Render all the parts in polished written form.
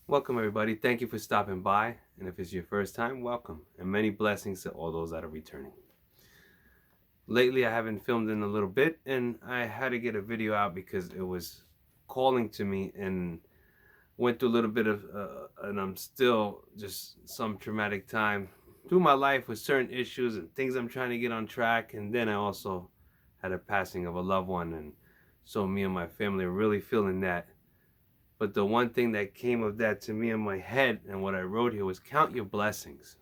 Welcome, everybody. Thank you for stopping by. And if it's your first time, welcome. And many blessings to all those that are returning. Lately, I haven't filmed in a little bit, and I had to get a video out because it was calling to me and went through a little bit of, and I'm still just some traumatic time through my life with certain issues and things I'm trying to get on track. And then I also had a passing of a loved one. And so me and my family are really feeling that. But the one thing that came of that to me in my head and what I wrote here was count your blessings.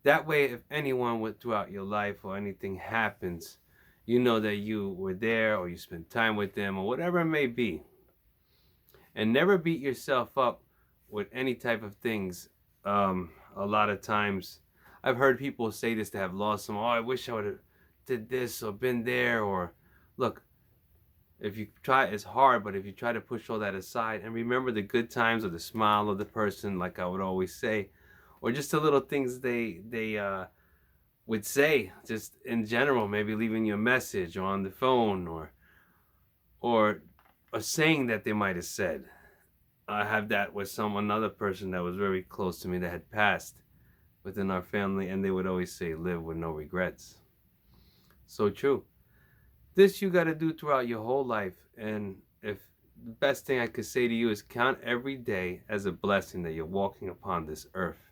That way, if anyone went throughout your life or anything happens, you know that you were there or you spent time with them or whatever it may be. And never beat yourself up with any type of things. A lot of times, I've heard people say this to have lost some. Oh, I wish I would have did this or been there. Or look, if you try, it's hard, but if you try to push all that aside and remember the good times or the smile of the person, like I would always say, or just the little things they would say, just in general, maybe leaving you a message or on the phone, or a saying that they might have said. I have that with another person that was very close to me that had passed within our family, and they would always say, "Live with no regrets." So true. This you got to do throughout your whole life. And if the best thing I could say to you is count every day as a blessing that you're walking upon this earth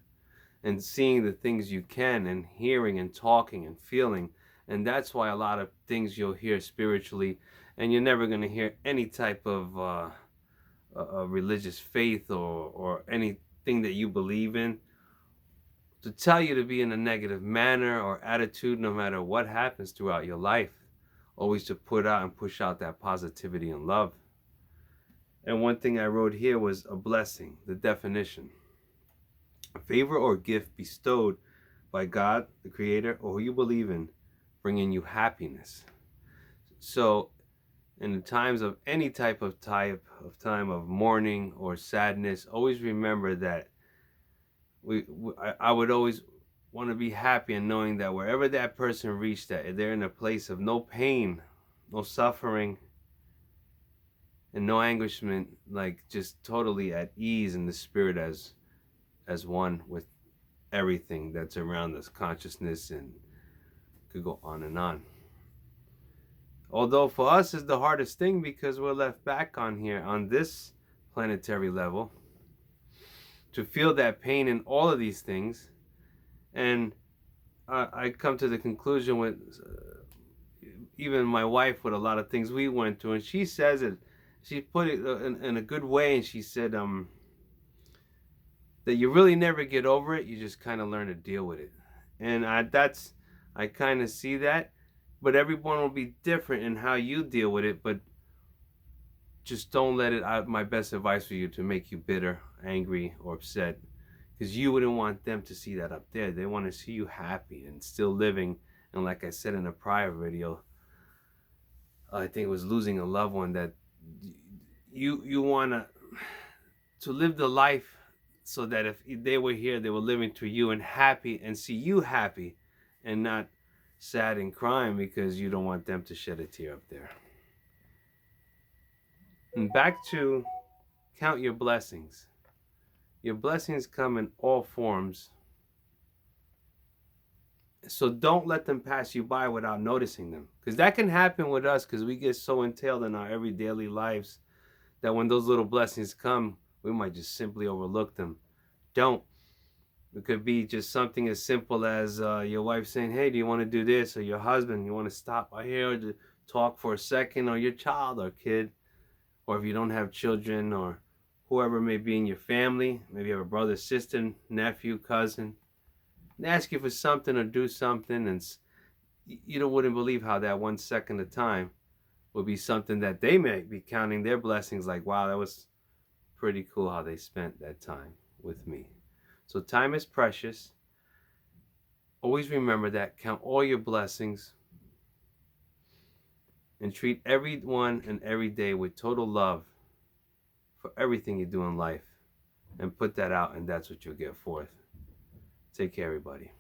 and seeing the things you can and hearing and talking and feeling. And that's why a lot of things you'll hear spiritually, and you're never going to hear any type of religious faith or anything that you believe in to tell you to be in a negative manner or attitude no matter what happens throughout your life. Always to put out and push out that positivity and love. And one thing I wrote here was a blessing, the definition. A favor or gift bestowed by God, the Creator, or who you believe in, bringing you happiness. So, in the times of any type of time of mourning or sadness, always remember that I would always want to be happy and knowing that wherever that person reached, that they're in a place of no pain, no suffering, and no anguishment, like just totally at ease in the spirit as one with everything that's around us, consciousness, and could go on and on. Although for us is the hardest thing because we're left back on here on this planetary level to feel that pain in all of these things. And I come to the conclusion with even my wife with a lot of things we went through, and she says it. She put it in a good way, and she said that you really never get over it. You just kind of learn to deal with it, and I kind of see that. But everyone will be different in how you deal with it. But just don't let it out. My best advice for you to make you bitter, angry, or upset, because you wouldn't want them to see that up there. They want to see you happy and still living. And like I said in a prior video, I think it was losing a loved one, that you want to live the life so that if they were here, they were living through you and happy and see you happy and not sad and crying because you don't want them to shed a tear up there. And back to count your blessings. Your blessings come in all forms. So don't let them pass you by without noticing them. Because that can happen with us because we get so entailed in our every daily lives that when those little blessings come, we might just simply overlook them. Don't. It could be just something as simple as your wife saying, "Hey, do you want to do this?" Or your husband, "You want to stop by here to talk for a second?" Or your child or kid. Or if you don't have children or whoever may be in your family, maybe you have a brother, sister, nephew, cousin, and ask you for something or do something, and you wouldn't believe how that 1 second of time would be something that they may be counting their blessings like, wow, that was pretty cool how they spent that time with me. So time is precious. Always remember that. Count all your blessings and treat everyone and every day with total love for everything you do in life, and put that out, and that's what you'll get forth. Take care, everybody.